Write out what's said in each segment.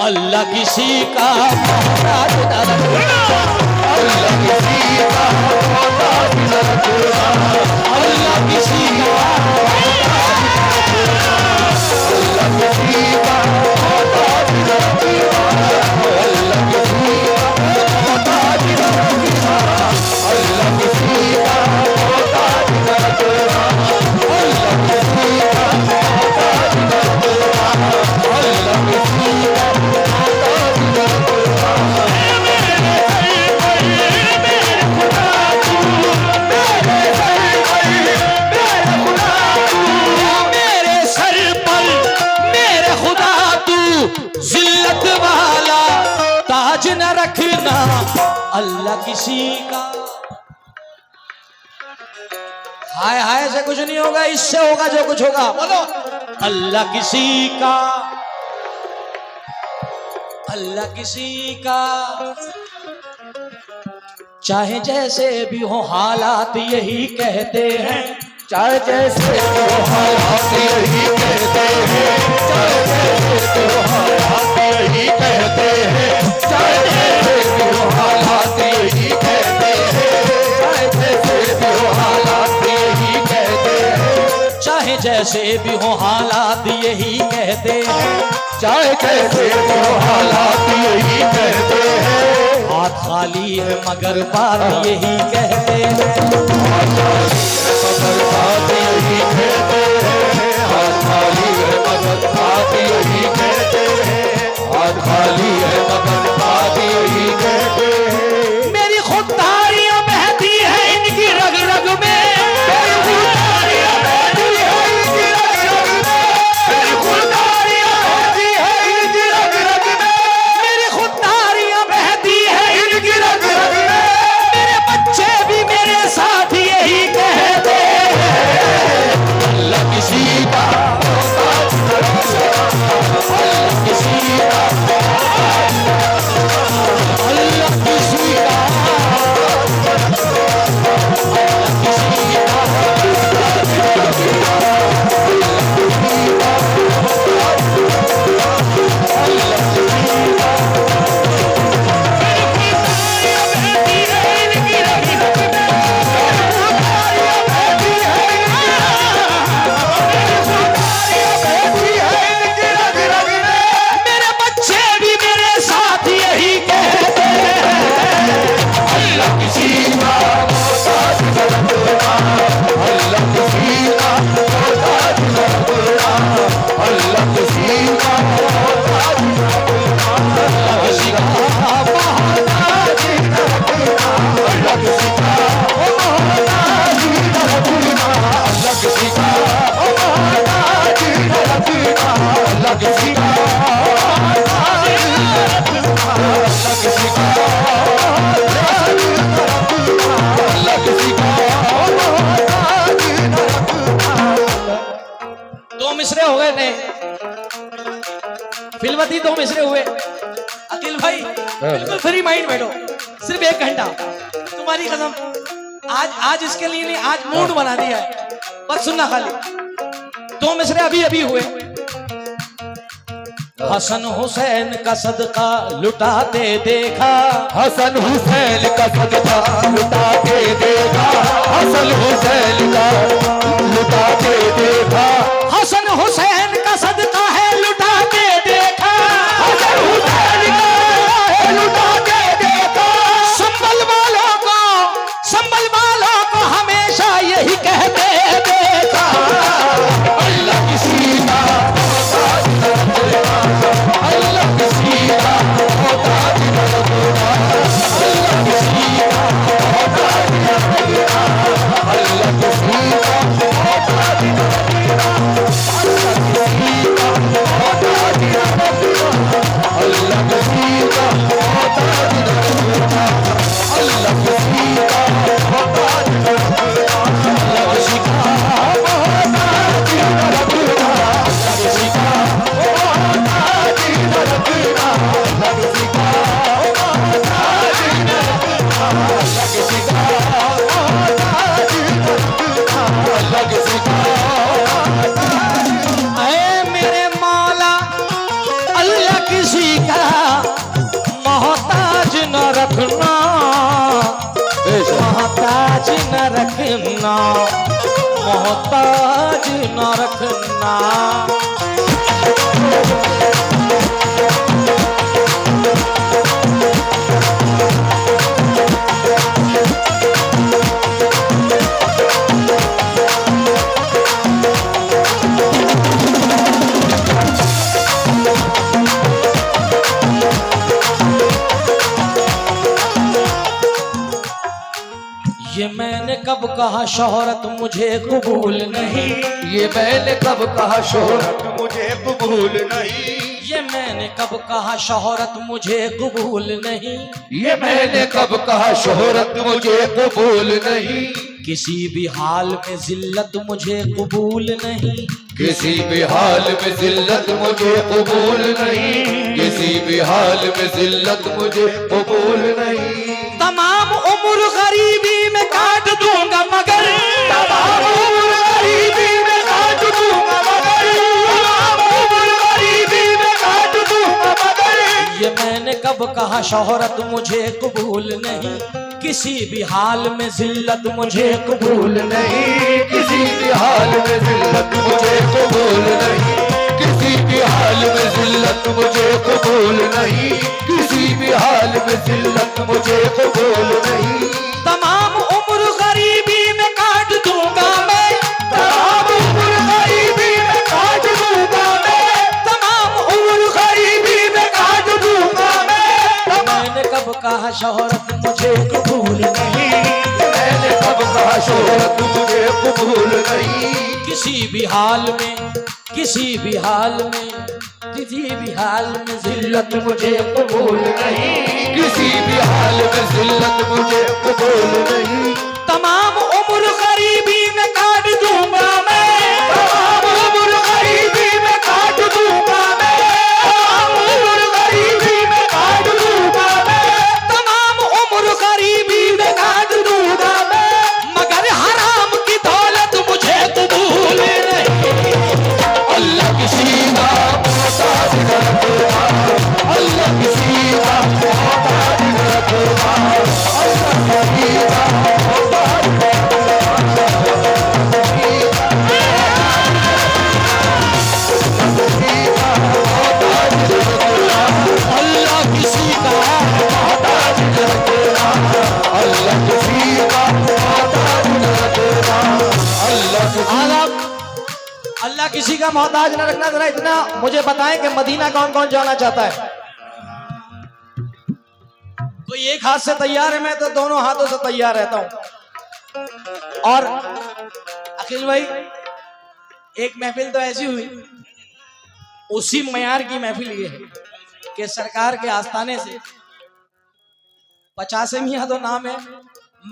अल्लाह किसी का मोहताज न रखना, अल्लाह किसी का मोहताज न रखना, अल्लाह किसी का मोहताज न रखना, अल्लाह किसी का मोहताज न रखना, अल्लाह किसी का मोहताज न रखना, अल्लाह किसी का मोहताज न रखना, अल्लाह किसी का मोहताज न रखना, अल्लाह किसी का मोहताज न रखना। मेरे सर पर मेरे खुदा तू जिल्लत वाला ताज न रखना, अल्लाह किसी का। हाय हाय से कुछ नहीं होगा, इससे होगा जो कुछ होगा। बोलो अल्लाह किसी का, अल्लाह किसी का। चाहे जैसे भी हो हालात यही कहते हैं, चाहे जैसे भी हो हालात यही कहते हैं, चाहे जैसे भी हो हालात यही कहते हैं, चाहे जैसे भी हो हालात यही कहते हैं, चाहे जैसे भी हो हालात यही कहते हैं, चाहे जैसे भी हो हालात यही कहते हैं, चाहे जैसे भी हो हालात यही कहते हैं। हाथ खाली है मगर बात यही कहते हैं, हाथ खाली है मगर बात यही कहते हैं, हाथ खाली है मगर बात यही कहते हैं, हाथ खाली है मगर बात यही कहते हैं। मेरी खुददारियां बहती है इनकी रग रग में, मेरी खुददारियां बहती है इनकी रग रग में, मेरी खुददारियां बहती है इनकी रग रग में, मेरी खुददारियां बहती है इनकी रग रग में। मेरे बच्चे भी मेरे साथ यही कहते हैं, अल्लाह किसी का मोहताज न रखना, अल्लाह किसी का मोहताज न रखना, अल्लाह किसी का मोहताज न रखना, अल्लाह किसी का मोहताज न रखना, अल्लाह किसी का मोहताज न रखना, अल्लाह किसी का। मेरे बच्चे भी मेरे साथ यही कहते हैं, अल्लाह किसी का मोहताज न रखना, अल्लाह किसी का मोहताज न रखना, अल्लाह किसी का मोहताज न रखना, अल्लाह किसी का मोहताज न रखना, अल्लाह किसी का मोहताज न रखना, अल्लाह किसी का मोहताज न रखना, अल्लाह किसी का मोहताज न रखना, अल्लाह किसी का मोहताज न रखना, अल्लाह किसी का मोहताज न रखना। दो मिसरे हो गए थे, फिल्मती दो मिसरे हुए। अखिल भाई बिल्कुल फ्री माइंड बैठो, सिर्फ 1 घंटा तुम्हारी कसम। आज इसके लिए नहीं, आज मूड बना दिया है, बस सुनना खाली। 2 मिसरे अभी अभी हुए। हसन हुसैन का सदका लुटाते देखा, हसन हुसैन का सदका लुटाते देखा, हसन हुसैन का लुटाते देखा, हसन हुसैन का सदका है लुटाते देखा, हसन हुसैन का है लुटाते देखा। संभल वालों को हमेशा यही कहते देखा, अल्लाह किसी का मोहताज न रखना, अल्लाह किसी का मोहताज न रखना, अल्लाह किसी का मोहताज न रखना, अल्लाह किसी का मोहताज न रखना, अल्लाह रखना। ये मैंने कब कहा शोहरत मुझे कबूल नहीं, ये मैंने कब कहा शोहरत मुझे कबूल नहीं, ये मैंने कब कहा शोहरत मुझे कबूल नहीं, ये मैंने कब कहा शोहरत मुझे कबूल नहीं, किसी भी हाल में जिल्लत मुझे कबूल नहीं, किसी भी हाल में जिल्लत मुझे कबूल नहीं, किसी भी हाल में जिल्लत मुझे कबूल नहीं। तमाम उम्र गरीबी में काट दूंगा मगर, तमाम उम्र गरीबी में काट दूंगा मगर, तमाम उम्र गरीबी में काट दूंगा मगर, ये मैंने कब कहा शोहरत मुझे कबूल नहीं, किसी भी हाल में जिल्लत मुझे कबूल नहीं, किसी भी हाल में जिल्लत मुझे कबूल नहीं, किसी भी हाल में जिल्लत मुझे कबूल नहीं, किसी भी हाल में जिल्लत मुझे कबूल नहीं। तमाम उम्र गरीबी में काट दूंगा मैं, तमाम उम्र गरीबी में काट दूंगा मैं, तमाम उम्र गरीबी में काट दूंगा मैं। मैंने कब कहा शोहरत मुझे कबूल नहीं, मैंने कब कहा शोहरत मुझे कबूल नहीं, किसी भी हाल में, किसी भी हाल में, किसी भी हाल में जिल्लत मुझे कबूल नहीं, किसी भी हाल में जिल्लत मुझे कबूल नहीं। तमाम उम्र गरीबी में काट दूंगा मैं, तमाम उम्र गरीबी में काट दूंगा मैं, तमाम उम्र गरीबी में काट दूंगा मैं, तमाम उम्र गरीबी में काट दूंगा मैं, मगर हराम की दौलत मुझे कबूल नहीं। अल्लाह किसी का मोहताज न रखना, अल्लाह किसी का मोहताज न रखना, अल्लाह किसी का मोहताज न रखना, अल्लाह किसी का मोहताज न रखना, अल्लाह किसी का मोहताज न रखना, अल्लाह किसी आदाब। अल्लाह किसी का मोहताज न रखना। जरा इतना मुझे बताएं कि मदीना कौन कौन जाना चाहता है? कोई एक हाथ से तैयार है, मैं तो दोनों हाथों से तैयार रहता हूं। और अखिल भाई, एक महफिल तो ऐसी हुई, उसी मयार की महफिल ये है कि सरकार के आस्थाने से 50 मियाँ तो नाम है,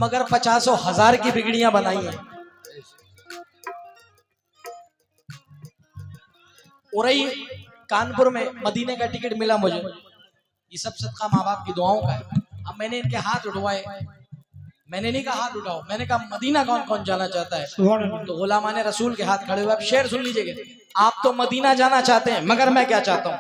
मगर 50,000 की बिगड़ियां बनाई हैं। उरई कानपुर में मदीने का टिकट मिला मुझे, ये सब सदका माँ बाप की दुआओं का है। अब मैंने इनके हाथ उठवाए, मैंने नहीं कहा हाथ उठाओ, मैंने कहा मदीना कौन कौन जाना चाहता है? तो गुलामाने रसूल के हाथ खड़े हुए। अब शेर सुन लीजिएगा, आप तो मदीना जाना चाहते हैं, मगर मैं क्या चाहता हूं?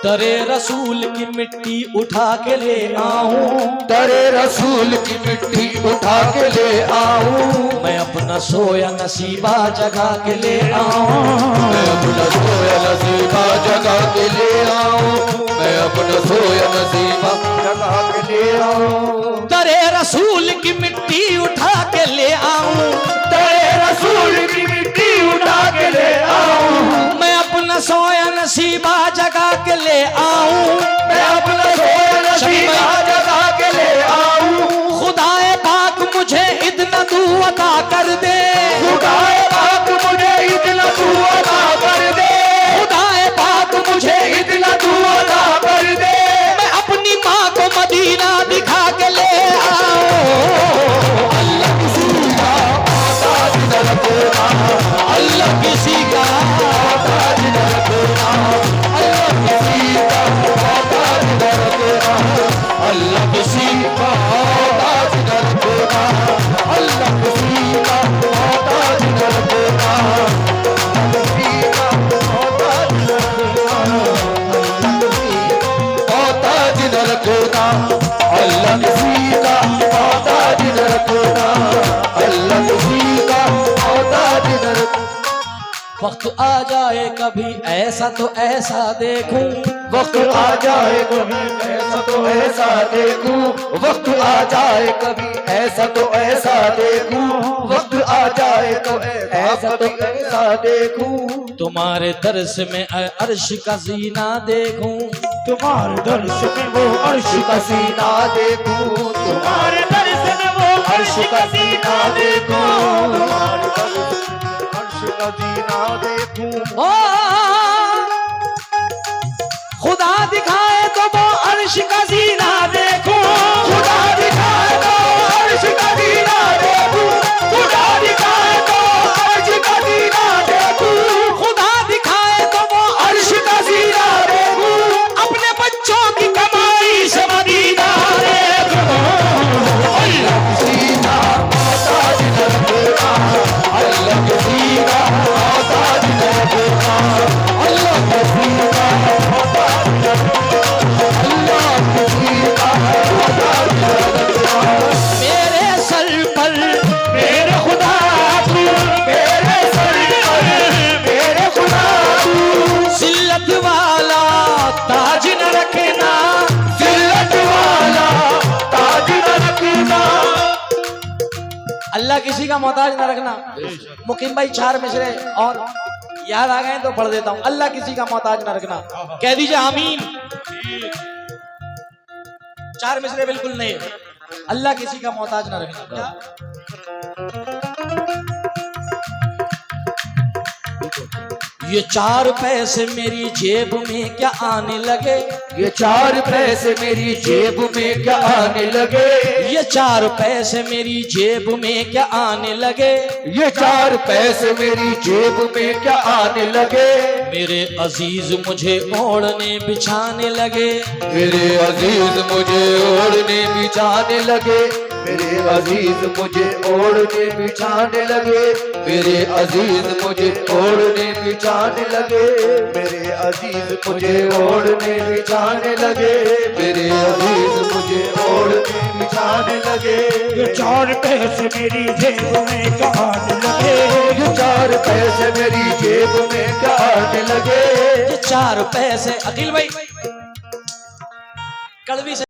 दरे रसूल की मिट्टी उठा के ले आऊं, दरे रसूल की मिट्टी उठा के ले आऊं, मैं अपना सोया नसीबा जगा के ले आऊं, मैं अपना सोया नसीबा जगा के ले आऊं, मैं अपना सोया नसीबा जगा के ले आऊं, दरे रसूल की मिट्टी उठा के ले आऊं, दरे रसूल की मिट्टी उठा के ले आऊं, मैं अपना सोया नसीबा जगा के ले आऊं, मैं अपना सोया नसीबा जगा के ले आऊं, खुदाए पाक मुझे इतना तू अता कर दे, खुदाए पाक मुझे इतना तू अता कर दे, खुदाए पाक मुझे इतना तू अता कर दे, मैं अपनी माँ को मदीना दिखा के ले आऊं। अल्लाह किसी का मोहताज न रखना, अल्लाह किसी का मोहताज न रखना, अल्लाह किसी का मोहताज न रखना, अल्लाह किसी का मोहताज न रखना, अल्लाह किसी का मोहताज न रखना। वक्त आ जाए कभी ऐसा तो ऐसा देखूं, वक्त आ जाए कभी ऐसा तो ऐसा देखूं, वक्त आ जाए कभी ऐसा तो ऐसा देखूं, वक्त आ जाए कभी ऐसा तो ऐसा देखूं। तुम्हारे दर्श में अर्श का सीना देखूं, तुम्हारे दर्श में वो अर्श का सीना देखूं, तुम्हारे दर्श में वो अर्श का सीना देखूं, तुम्हारे दर्श में अर्श का सीना देखूं। ओ खुदा दिखाए तो वो अर्श का सीना देखूं, खुदा दिखाए तो अर्श का सीना देखूं, खुदा दिखाए तो अर्श का सीना देखूं, खुदा दिखाए तो वो अर्श का सीना देखूं। अपने बच्चों की कमाई से मदीना देखूं। अल्लाह किसी का मोहताज न रखना, अल्लाह किसी का मोहताज न रखना, अल्लाह किसी का मोहताज न रखना, अल्लाह किसी का मोहताज न रखना। मेरे सर पर मेरे खुदा तू, मेरे सर पर मेरे खुदा तू, जिल्लत वाला ताज न रखना, जिल्लत वाला ताज न रखना। अल्लाह किसी का मोहताज न रखना। मुकीम भाई 4 मिसरे और याद आ गए तो पढ़ देता हूं। अल्लाह किसी का मोहताज न रखना, कह दीजिए आमीन। 4 मिसरे बिल्कुल नहीं, अल्लाह किसी का मोहताज न रखना। क्या? ये 4 पैसे मेरी जेब में क्या आने लगे, ये 4 पैसे मेरी जेब में क्या आने लगे, ये 4 पैसे मेरी जेब में क्या आने लगे, ये 4 पैसे मेरी जेब में क्या आने लगे। मेरे अजीज मुझे ओढ़ने बिछाने लगे, मेरे अजीज मुझे ओढ़ने बिछाने लगे, मेरे अजीज मुझे ओढ़ने बिछाने लगे, मेरे अजीज मुझे ओढ़ने बिछाने लगे, मेरे अजीज मुझे ओढ़ने बिछाने लगे, मेरे अजीज मुझे ओढ़ने बिछाने लगे। ये 4 पैसे मेरी जेब में क्या आने लगे, ये 4 पैसे मेरी जेब में क्या आने लगे। ये 4 पैसे। अखिल भाई कड़वी से